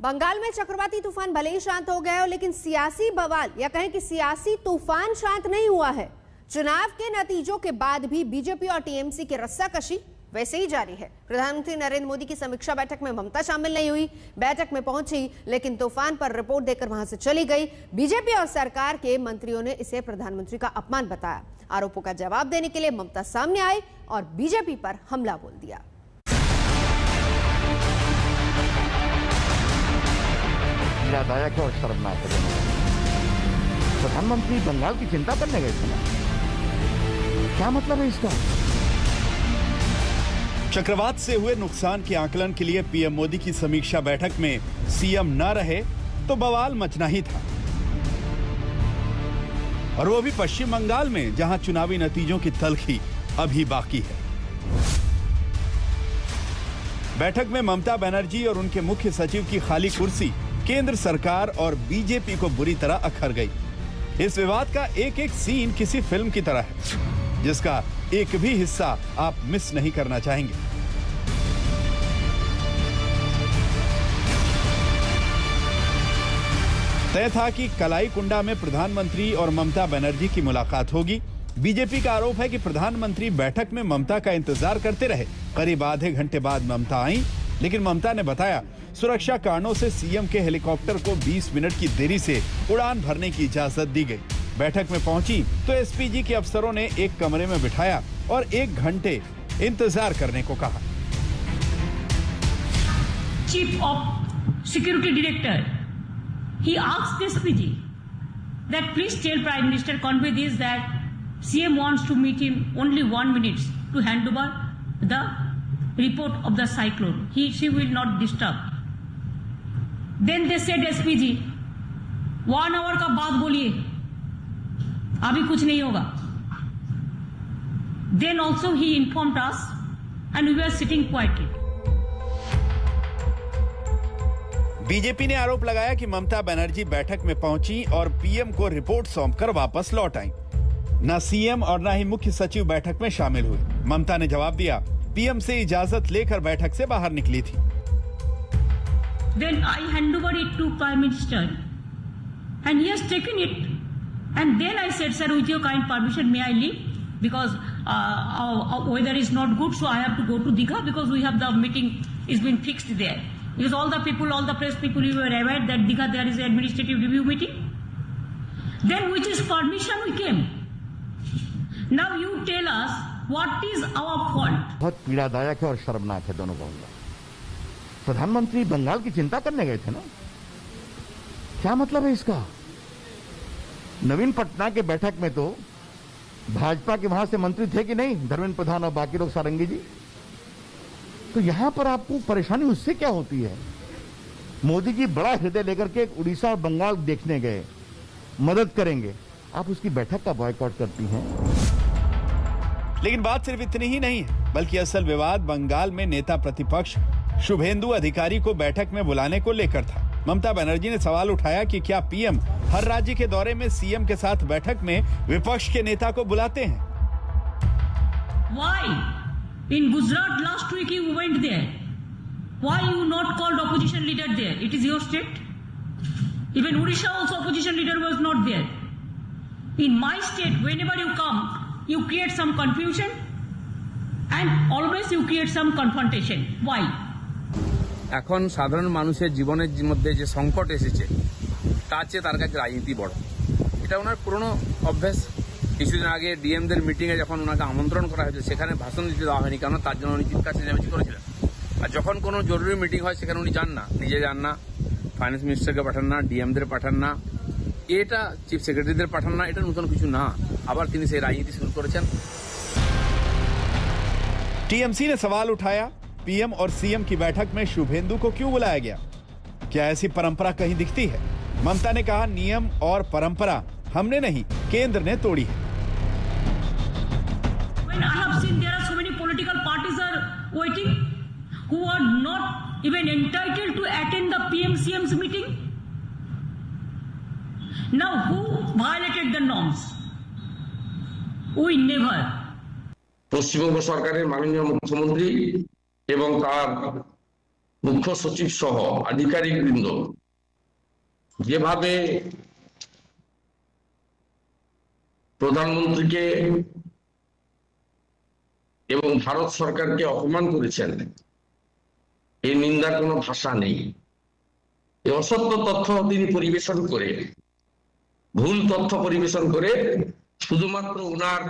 बंगाल में चक्रवाती तूफान भले ही शांत हो गया हो, लेकिन सियासी बवाल या कहें कि सियासी तूफान शांत नहीं हुआ है। चुनाव के नतीजों के बाद भी बीजेपी और टीएमसी की रस्साकशी वैसे ही जारी है। प्रधानमंत्री नरेंद्र मोदी की समीक्षा बैठक में ममता शामिल नहीं हुई, बैठक में पहुंची लेकिन तूफान पर रिपोर्ट देकर वहां से चली गई। बीजेपी और सरकार के मंत्रियों ने इसे प्रधानमंत्री का अपमान बताया। आरोपों का जवाब देने के लिए ममता सामने आई और बीजेपी पर हमला बोल दिया। पीड़ादायक और शर्मनाक है। प्रधानमंत्री बंगाल की चिंता करने गए थे ना, क्या मतलब है इसका? चक्रवात से हुए नुकसान के आकलन के लिए पीएम मोदी की समीक्षा बैठक में सीएम न रहे तो बवाल मचना ही था, और वो भी पश्चिम बंगाल में, जहां चुनावी नतीजों की तल्खी अभी बाकी है। बैठक में ममता बनर्जी और उनके मुख्य सचिव की खाली कुर्सी केंद्र सरकार और बीजेपी को बुरी तरह अखर गई। इस विवाद का एक एक सीन किसी फिल्म की तरह है, जिसका एक भी हिस्सा आप मिस नहीं करना चाहेंगे। तय था कि कलाईकुंडा में प्रधानमंत्री और ममता बनर्जी की मुलाकात होगी। बीजेपी का आरोप है कि प्रधानमंत्री बैठक में ममता का इंतजार करते रहे। करीब आधे घंटे बाद ममता आई, लेकिन ममता ने बताया सुरक्षा कारणों से सीएम के हेलीकॉप्टर को 20 मिनट की देरी से उड़ान भरने की इजाजत दी गई। बैठक में पहुंची तो एसपीजी के अफसरों ने एक कमरे में बिठाया और 1 घंटे इंतजार करने को कहा। Chief of security director, he asked SPG that please tell Prime Minister, convey this that CM wants to meet him only 1 minute to hand over the report of the cyclone. She will not disturb. Then they said SPG 1 hour का बाद बोलिए, अभी कुछ नहीं होगा। Then also he informed us and we were sitting quietly. BJP ने आरोप लगाया कि ममता बनर्जी बैठक में पहुंची और पीएम को रिपोर्ट सौंपकर वापस लौट आई। न सीएम और न ही मुख्य सचिव बैठक में शामिल हुए। ममता ने जवाब दिया, पीएम से इजाजत लेकर बैठक से बाहर निकली थी। Then I hand over it to Prime Minister and he has taken it, and then I said, sir, with your kind permission may I leave, because our weather is not good, so I have to go to Digha because we have the meeting is been fixed there. Because all the people, all the press people, you were aware that Digha there is an administrative review meeting. Then which is permission we came. Now you tell us what is our fault. बहुत पीड़ादायक है और शर्मनाक है दोनों बातें। प्रधानमंत्री बंगाल की चिंता करने गए थे ना, क्या मतलब है इसका? नवीन पटनायक के बैठक में तो भाजपा के वहां से मंत्री थे कि नहीं, धर्मेंद्र प्रधान और बाकी लोग, सारंगी जी। तो यहां पर आपको परेशानी उससे क्या होती है? मोदी जी बड़ा हृदय लेकर के उड़ीसा और बंगाल देखने गए, मदद करेंगे, आप उसकी बैठक का बॉयकॉट करती हैं। लेकिन बात सिर्फ इतनी ही नहीं है, बल्कि असल विवाद बंगाल में नेता प्रतिपक्ष शुभेंदु अधिकारी को बैठक में बुलाने को लेकर था। ममता बनर्जी ने सवाल उठाया कि क्या पीएम हर राज्य के दौरे में सीएम के साथ बैठक में विपक्ष के नेता को बुलाते हैं? Why? In Gujarat last week you went there. Why you not called opposition leader there? It is your state. Even Odisha also opposition leader was not there. In my state, whenever you come, you create some confusion and always you create some confrontation. Why? এখন সাধারণ মানুষের জীবনের মধ্যে যে সংকট এসেছে তার চেয়ে তার কাছে রাজনীতি বড়। এটা ওনার পুরনো অভ্যাস। কিছুদিন আগে ডিএমদের মিটিংয়ে যখন ওনাকে আমন্ত্রণ করা হয়েছে সেখানে ভাষণ দিতে দেওয়া হয়নি, কারণ তার জন্য উনি চিৎকার চেঁচামেচি করেছিলেন। আর যখন কোনো জরুরি মিটিং হয় সেখানে উনি যান না, নিজে যান না, ফাইন্যান্স মিনিস্টারকে পাঠান না, ডিএমদের পাঠান না, এটা চিফ সেক্রেটারিদের পাঠান না। এটা নতুন কিছু না, আবার তিনি সেই রাজনীতি শুরু করেছেন। टीएमसी ने सवाल उठाया, पीएम और सीएम की बैठक में शुभेंदु को क्यों बुलाया गया? क्या ऐसी परंपरा कहीं दिखती है? ममता ने कहा, नियम और परंपरा हमने नहीं, केंद्र ने तोड़ी है। When I have seen there are so many political parties are waiting who are not even entitled to attend the PM-CM's meeting. Now who violated the norms? We never. Paschimbanga সরকারের মাননীয় মুখ্যমন্ত্রী এবং তার মুখ্য সচিব সহ আধিকারিকবৃন্দ যেভাবে প্রধানমন্ত্রীকে এবং ভারত সরকারকে অপমান করেছেন, এই নিন্দার কোনো ভাষা নেই। এই অসত্য তথ্য তিনি পরিবেশন করে, ভুল তথ্য পরিবেশন করে শুধুমাত্র ওনার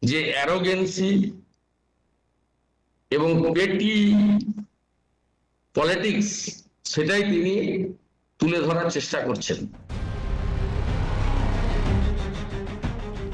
যে অ্যারোগেন্সি এবং পেটি পলিটিক্স সেটাই তিনি তুলে ধরার চেষ্টা করছেন।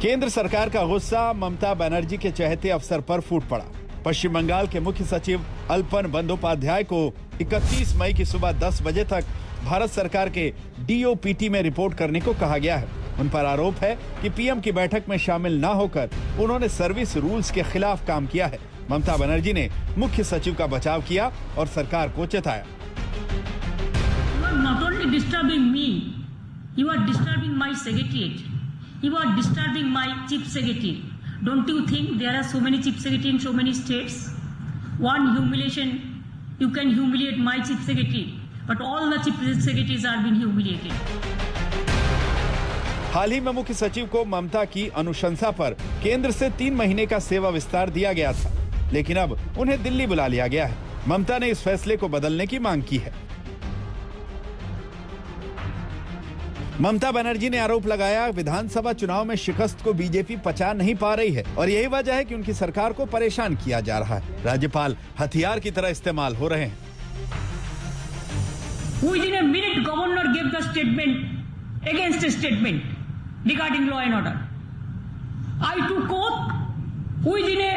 केंद्र सरकार का गुस्सा ममता बनर्जी के चहेते अफसर पर फूट पड़ा। पश्चिम बंगाल के मुख्य सचिव अल्पन बंदोपाध्याय को 31 मई की सुबह 10 बजे तक भारत सरकार के डीओपीटी में रिपोर्ट करने को कहा गया है। उन पर आरोप है कि पीएम की बैठक में शामिल न होकर उन्होंने सर्विस रूल्स के खिलाफ काम किया है। ममता बनर्जी ने मुख्य सचिव का बचाव किया और सरकार को चेताया। Not only disturbing me, you are disturbing my secretariat. You are disturbing my chief secretary. Don't you think there are so many chief secretary in so many states? One humiliation, you can humiliate my chief secretary, but all the chief secretaries are being humiliated. हाल ही में मुख्य सचिव को ममता की अनुशंसा पर केंद्र से 3 महीने का सेवा विस्तार दिया गया था, लेकिन अब उन्हें दिल्ली बुला लिया गया है। ममता ने इस फैसले को बदलने की मांग की है। ममता बनर्जी ने आरोप लगाया, विधानसभा चुनाव में शिकस्त को बीजेपी पचा नहीं पा रही है और यही वजह है कि उनकी सरकार को परेशान किया जा रहा है। राज्यपाल हथियार की तरह इस्तेमाल हो रहे हैं। Within a minute, governor gave the statement against a statement regarding law and order. I took oath. Within a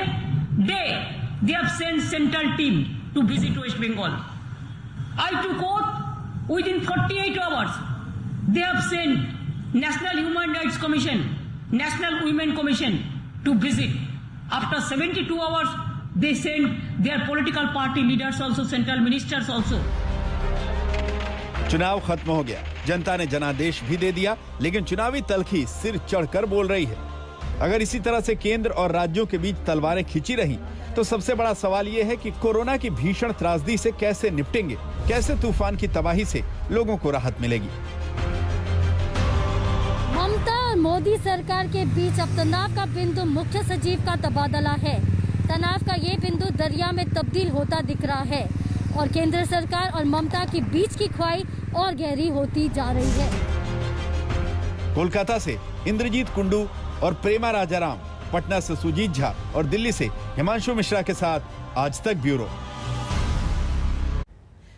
day, they have sent central team to visit West Bengal. I took oath. Within 48 hours, they have sent National Human Rights Commission, National Women Commission to visit. After 72 hours, they sent their political party leaders also, central ministers also. चुनाव खत्म हो गया, जनता ने जनादेश भी दे दिया, लेकिन चुनावी तलखी सिर चढ़कर बोल रही है। अगर इसी तरह से केंद्र और राज्यों के बीच तलवारें खींची रहीं, तो सबसे बड़ा सवाल यह है कि कोरोना की भीषण त्रासदी से कैसे निपटेंगे, कैसे तूफान की तबाही से लोगों को राहत मिलेगी। ममता और मोदी सरकार के बीच अब तनाव का बिंदु मुख्य सचिव का तबादला है। तनाव का ये बिंदु दरिया में तब्दील होता दिख रहा है और केंद्र सरकार और ममता के बीच की खाई और गहरी होती जा रही है। कोलकाता से इंद्रजीत कुंडू और प्रेमा राजाराम, पटना से सुजीत झा और दिल्ली से हिमांशु मिश्रा के साथ आज तक ब्यूरो।